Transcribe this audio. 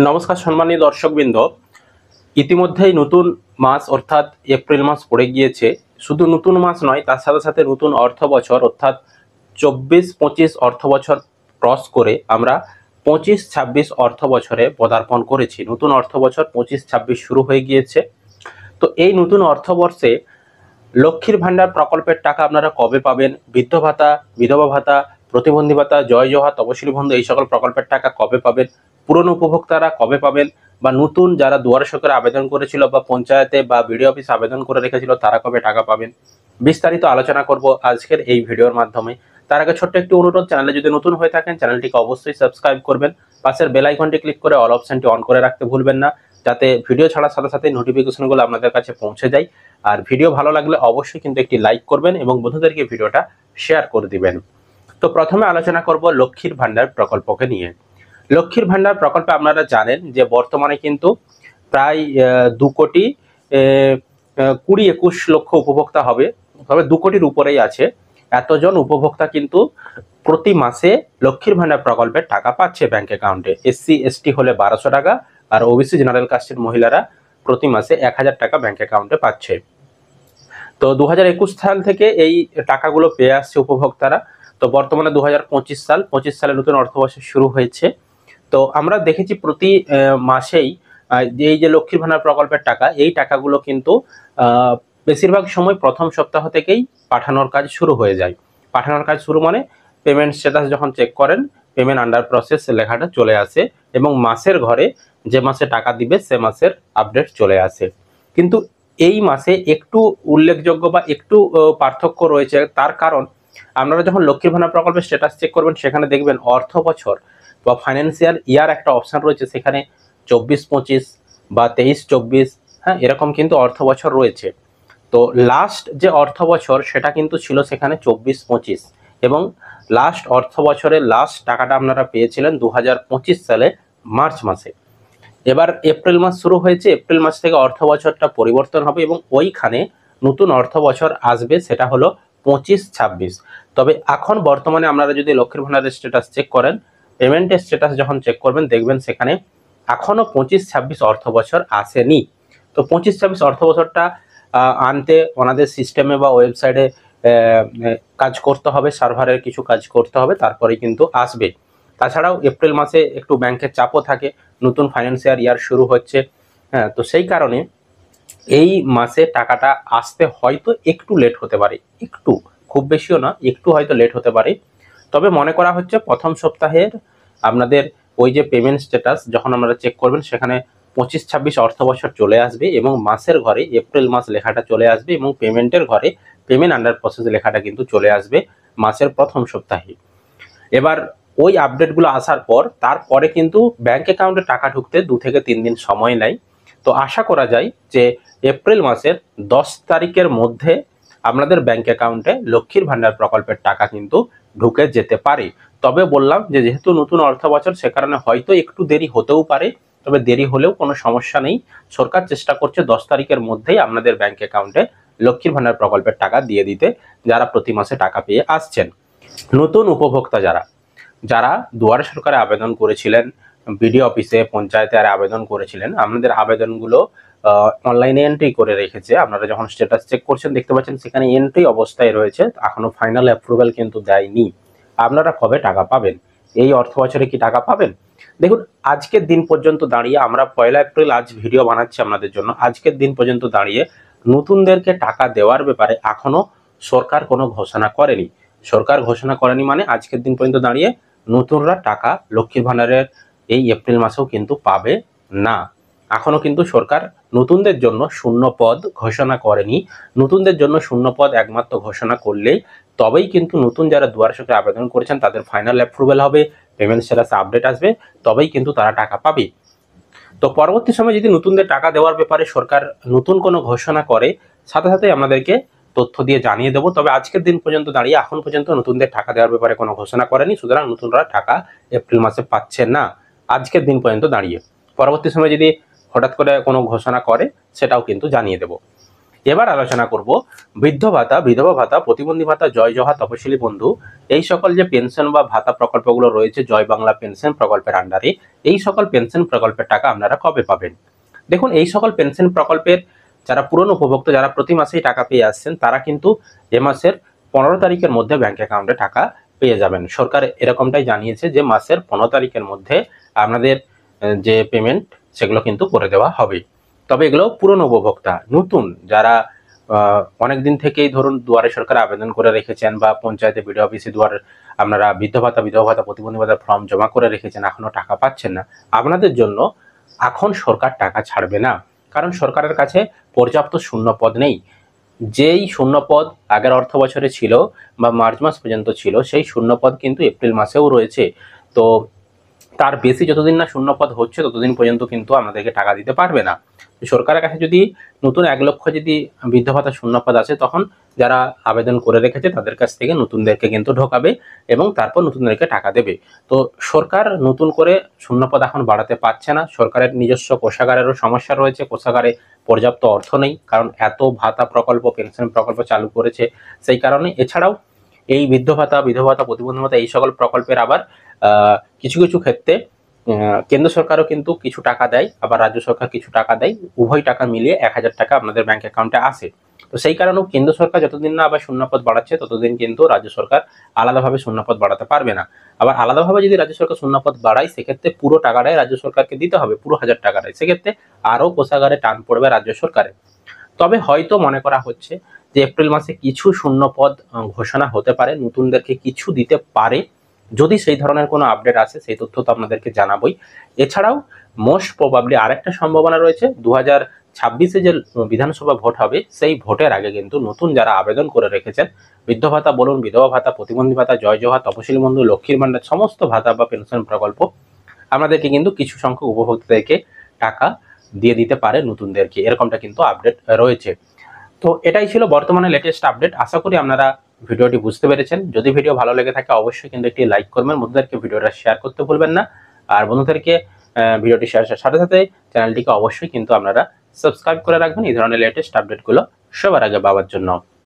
নমস্কার সম্মানীয় দর্শকবৃন্দ, ইতিমধ্যেই নতুন মাস অর্থাৎ এপ্রিল মাস পড়ে গিয়েছে। শুধু নতুন মাস নয়, তার সাথে সাথে নতুন অর্থ বছর অর্থাৎ 24-25 অর্থ বছর ক্রস করে আমরা 25-26 অর্থ বছরে পদার্পণ করেছি। নতুন অর্থ বছর 25-26 শুরু হয়ে গিয়েছে। তো এই নতুন অর্থবর্ষে লক্ষ্মীর ভাণ্ডার প্রকল্পের টাকা আপনারা কবে পাবেন, বৃদ্ধ ভাতা, বিধবা ভাতা, প্রতিবন্ধী ভাতা, জয় জোহার, তপশিলি বন্ধু এই সকল প্রকল্পের টাকা কবে পাবেন, পুরনো উপভোক্তারা কবে পাবেন, বা নতুন যারা দুয়ারে সরকারে আবেদন করেছিল বা পঞ্চায়েতে বা বিডিও অফিসে আবেদন করে রেখেছিল তারা কবে টাকা পাবেন, বিস্তারিত আলোচনা করব আজকের এই ভিডিওর মাধ্যমে। তার আগে ছোট্ট একটি অনুরোধ, চ্যানেলে যদি নতুন হয়ে থাকেন চ্যানেলটিকে অবশ্যই সাবস্ক্রাইব করবেন, পাশের বেল আইকনটি ক্লিক করে অল অপশনটি অন করে রাখতে ভুলবেন না, যাতে ভিডিও ছাড়ার সাথে সাথে নোটিফিকেশনগুলো আপনাদের কাছে পৌঁছে যায়। আর ভিডিও ভালো লাগলে অবশ্যই কিন্তু একটি লাইক করবেন এবং বন্ধুদেরকে ভিডিওটা শেয়ার করে দিবেন। তো প্রথমে আলোচনা করব লক্ষ্মীর ভাণ্ডার প্রকল্পকে নিয়ে। লক্ষ্মীর ভাণ্ডার প্রকল্পে আপনারা জানেন যে বর্তমানে কিন্তু প্রায় 2,20,21 লক্ষ উপভোক্তা হবে, তবে 2 কোটির উপরেই আছে। এতজন উপভোক্তা কিন্তু প্রতি মাসে লক্ষ্মীর ভাণ্ডার প্রকল্পের টাকা পাচ্ছে ব্যাংক অ্যাকাউন্টে। SC ST হলে 1200 টাকা, আর OBC জেনারেল কাস্টের মহিলারা প্রতি মাসে 1000 টাকা ব্যাংক অ্যাকাউন্টে পাচ্ছে। তো 2021 সাল থেকে এই টাকাগুলো পেয়ে আসছে উপভোক্তারা। তো বর্তমানে 2025 সাল, 25 সালে নতুন অর্থবর্ষ শুরু হয়েছে। তো আমরা দেখেছি প্রতি মাসেই এই যে লক্ষ্মীর ভাণ্ডার প্রকল্পের টাকা, এই টাকাগুলো কিন্তু বেশিরভাগ সময় প্রথম সপ্তাহ থেকেই পাঠানোর কাজ শুরু হয়ে যায়। পাঠানোর কাজ শুরু মানে পেমেন্ট স্ট্যাটাস যখন চেক করেন, পেমেন্ট আন্ডার প্রসেস লেখাটা চলে আসে এবং মাসের ঘরে যে মাসে টাকা দিবে সে মাসের আপডেট চলে আসে। কিন্তু এই মাসে একটু উল্লেখযোগ্য বা একটু পার্থক্য রয়েছে। তার কারণ আপনারা যখন লক্ষ্মীর ভাণ্ডার প্রকল্পের স্ট্যাটাস চেক করবেন সেখানে দেখবেন অর্থ বছর বা ফাইন্যান্সিয়াল ইয়ার একটা অপশন রয়েছে, সেখানে 24-25 বা 23-24, হ্যাঁ, এরকম কিন্তু অর্থ বছর রয়েছে। তো লাস্ট যে অর্থ বছর সেটা কিন্তু ছিল সেখানে 24-25, এবং লাস্ট অর্থ বছরের লাস্ট টাকাটা আপনারা পেয়েছিলেন 2025 সালে মার্চ মাসে। এবার এপ্রিল মাস শুরু হয়েছে, এপ্রিল মাস থেকে অর্থ বছরটা পরিবর্তন হবে এবং ওইখানে নতুন অর্থ বছর আসবে, সেটা হলো 25-26। তবে এখন বর্তমানে আপনারা যদি লক্ষ্মীর ভাণ্ডারের স্ট্যাটাস চেক করেন, পেমেন্টের স্ট্যাটাস যখন চেক করবেন দেখবেন সেখানে এখনো 25-26 অর্থ বছর আসেনি। তো 25-26 অর্থ বছরটা আনতে ওনাদের সিস্টেমে বা ওয়েবসাইটে কাজ করতে হবে, সার্ভারের কিছু কাজ করতে হবে, তারপরে কিন্তু আসবে। তাছাড়াও এপ্রিল মাসে একটু ব্যাংকের চাপও থাকে, নতুন ফাইন্যান্সিয়াল ইয়ার শুরু হচ্ছে, হ্যাঁ, তো সেই কারণে এই মাসে টাকাটা আসতে হয়তো একটু লেট হতে পারে, একটু, খুব বেশিও না, একটু হয়তো লেট হতে পারে। তবে মনে করা হচ্ছে প্রথম সপ্তাহের আপনাদের ওই যে পেমেন্ট স্ট্যাটাস যখন আপনারা চেক করবেন সেখানে 25-26 অর্থ বছর চলে আসবে এবং মাসের ঘরে এপ্রিল মাস লেখাটা চলে আসবে এবং পেমেন্টের ঘরে পেমেন্ট আন্ডার প্রসেস লেখাটা কিন্তু চলে আসবে মাসের প্রথম সপ্তাহে। এবার ওই আপডেটগুলো আসার পর তারপরে কিন্তু ব্যাংক অ্যাকাউন্টে টাকা ঢুকতে 2 থেকে 3 দিন সময় নেয়। তো আশা করা যায় যে এপ্রিল মাসের 10 তারিখের মধ্যে আপনাদের ব্যাংক অ্যাকাউন্টে লক্ষ্মীর ভাণ্ডার প্রকল্পের টাকা কিন্তু ঢুকে যেতে পারে। তবে বললাম যে যেহেতু নতুন অর্থ বছর সে কারণে হয়তো একটু দেরি হতেও পারে, তবে দেরি হলেও কোনো সমস্যা নেই। সরকার চেষ্টা করছে 10 তারিখের মধ্যেই আপনাদের ব্যাংক অ্যাকাউন্টে লক্ষ্মীর ভাণ্ডার প্রকল্পের টাকা দিয়ে দিতে, যারা প্রতি মাসে টাকা পেয়ে আসছেন। নতুন উপভোক্তা যারা যারা দুয়ারে সরকারে আবেদন করেছিলেন, বিডিও অফিসে, পঞ্চায়েতে আর আবেদন করেছিলেন, আপনাদের আবেদনগুলো অনলাইনে এন্ট্রি করে রেখেছে। আপনারা যখন স্ট্যাটাস চেক করছেন দেখতে পাচ্ছেন সেখানে এন্ট্রি অবস্থায় রয়েছে, এখনো ফাইনাল অ্যাপ্রুভাল কিন্তু দেয়নি। আপনারা কবে টাকা পাবেন, এই অর্থ বছরে কি টাকা পাবেন? দেখুন, আজকের দিন পর্যন্ত দাঁড়িয়ে, আমরা 1 এপ্রিল আজ ভিডিও বানাচ্ছি আপনাদের জন্য, আজকের দিন পর্যন্ত দাঁড়িয়ে নতুনদেরকে টাকা দেওয়ার ব্যাপারে এখনো সরকার কোনো ঘোষণা করেনি। সরকার ঘোষণা করেনি মানে আজকের দিন পর্যন্ত দাঁড়িয়ে নতুনরা টাকা লক্ষ্মীর ভাণ্ডারের এই এপ্রিল মাসেও কিন্তু পাবে না। এখনো কিন্তু সরকার নতুনদের জন্য শূন্য পদ ঘোষণা করেনি। নতুনদের জন্য শূন্য পদ একমাত্র ঘোষণা করলেই তবেই কিন্তু নতুন যারা দুয়ারে সরকারে আবেদন করেছেন তাদের ফাইনাল অ্যাপ্রুভাল হবে, পেমেন্ট স্ট্যাটাসে আপডেট আসবে, তবেই কিন্তু তারা টাকা পাবে। তো পরবর্তী সময় যদি নতুনদের টাকা দেওয়ার ব্যাপারে সরকার নতুন কোনো ঘোষণা করে, সাথে সাথে আমাদেরকে তথ্য দিয়ে জানিয়ে দেবো। তবে আজকের দিন পর্যন্ত দাঁড়িয়ে এখন পর্যন্ত নতুনদের টাকা দেওয়ার ব্যাপারে কোনো ঘোষণা করেনি, সুতরাং নতুনরা টাকা এপ্রিল মাসে পাচ্ছে না আজকের দিন পর্যন্ত দাঁড়িয়ে। পরবর্তী সময় যদি হঠাৎ করে কোনো ঘোষণা করে সেটাও কিন্তু জানিয়ে দেব। এবার আলোচনা করব বৃদ্ধ ভাতা, বিধবা ভাতা, প্রতিবন্ধী ভাতা, জয় জোহার, তপশিলি বন্ধু, এই সকল যে পেনশন বা ভাতা প্রকল্পগুলো রয়েছে জয় বাংলা পেনশন প্রকল্পের আন্ডারে, এই সকল পেনশন প্রকল্পের টাকা আপনারা কবে পাবেন? দেখুন, এই সকল পেনশন প্রকল্পের যারা পুরনো উপভোক্তা, যারা প্রতি মাসেই টাকা পেয়ে আসছেন, তারা কিন্তু এ মাসের 15 তারিখের মধ্যে ব্যাংক অ্যাকাউন্টে টাকা পেয়ে যাবেন। সরকার এরকমটাই জানিয়েছে যে মাসের 15 তারিখের মধ্যে আপনাদের যে পেমেন্ট সেগুলো কিন্তু করে দেওয়া হবে। তবে এগুলো পুরনো উপভোক্তা। নতুন যারা অনেকদিন থেকেই ধরুন দুয়ারে সরকারে আবেদন করে রেখেছেন বা পঞ্চায়েতে বিডিও অফিসে দুয়ার আপনারা বিধবা ভাতা প্রতিবন্ধী ভাতার ফর্ম জমা করে রেখেছেন, এখনো টাকা পাচ্ছেন না, আপনাদের জন্য এখন সরকার টাকা ছাড়বে না। কারণ সরকারের কাছে পর্যাপ্ত শূন্য পদ নেই। যেই শূন্য পদ আগের অর্থ বছরে ছিল বা মার্চ মাস পর্যন্ত ছিল, সেই শূন্য পদ কিন্তু এপ্রিল মাসেও রয়েছে। তো তার বেশি যতদিন না শূন্য পদ হচ্ছে ততদিন পর্যন্ত কিন্তু আমাদেরকে টাকা দিতে পারবে না। সরকারের কাছে যদি নতুন 1 লক্ষ যদি বৃদ্ধ ভাতা শূন্য পদ আছে, তখন যারা আবেদন করে রেখেছে তাদের কাছ থেকে নতুনদেরকে কিন্তু ঢোকাবে এবং তারপর নতুনদেরকে টাকা দেবে। তো সরকার নতুন করে শূন্য পদ এখন বাড়াতে পারছে না। সরকারের নিজস্ব কোষাগারেরও সমস্যা রয়েছে, কোষাগারে পর্যাপ্ত অর্থ নেই, কারণ এত ভাতা প্রকল্প, পেনশন প্রকল্প চালু করেছে সেই কারণে। এছাড়াও এই বৃদ্ধ ভাতা, বিধবা ভাতা, প্রতিবন্ধী ভাতা এই সকল প্রকল্পের আবার কিছু কিছু ক্ষেত্রে কেন্দ্র সরকারও কিন্তু কিছু টাকা দেয়, আবার রাজ্য সরকার কিছু টাকা দেয়, উভয় টাকা মিলিয়ে 1000 টাকা আপনাদের ব্যাংক অ্যাকাউন্টে আসে। তো সেই কারণেও কেন্দ্র সরকার যতদিন না আবার শূন্যপদ বাড়াচ্ছে ততদিন কিন্তু রাজ্য সরকার আলাদাভাবে শূন্যপদ বাড়াতে পারবে না। আবার আলাদাভাবে যদি রাজ্য সরকার শূন্যপদ বাড়ায়, সেক্ষেত্রে পুরো টাকাটাই রাজ্য সরকারকে দিতে হবে, পুরো 1000 টাকাটাই। সেক্ষেত্রে আরও কোষাগারে টান পড়বে রাজ্য সরকারের। তবে হয়তো মনে করা হচ্ছে যে এপ্রিল মাসে কিছু শূন্যপদ ঘোষণা হতে পারে, নতুনদেরকে কিছু দিতে পারে। যদি সেই ধরনের কোনো আপডেট আসে সেই তথ্য তো আপনাদেরকে জানাবোই। এছাড়াও মোস্ট প্রবাবলি আরেকটা সম্ভাবনা রয়েছে, 2026-এ যে বিধানসভা ভোট হবে, সেই ভোটের আগে কিন্তু নতুন যারা আবেদন করে রেখেছেন, বৃদ্ধ ভাতা বলুন, বিধবা ভাতা, প্রতিবন্ধী ভাতা, জয় জওহার, তপশিলি বন্ধু, লক্ষ্মীর ভান্ডার, সমস্ত ভাতা বা পেনশন প্রকল্প আমাদেরকে কিন্তু কিছু সংখ্যক উপভোক্তাদেরকে টাকা দিয়ে দিতে পারে নতুনদেরকে, এরকমটা কিন্তু আপডেট রয়েছে। তো এটাই ছিল বর্তমানে লেটেস্ট আপডেট। আশা করি আপনারা ভিডিওটি বুঝতে পেরেছেন। যদি ভিডিও ভালো লেগে থাকে অবশ্যই কিন্তু একটি লাইক করবেন, বন্ধুদেরকে ভিডিওটা শেয়ার করতে ভুলবেন না। আর বন্ধুদেরকে ভিডিওটি শেয়ারের সাথে সাথে চ্যানেলটিকে অবশ্যই কিন্তু আপনারা সাবস্ক্রাইব করে রাখবেন এই ধরনের লেটেস্ট আপডেটগুলো সবার আগে পাওয়ার জন্য।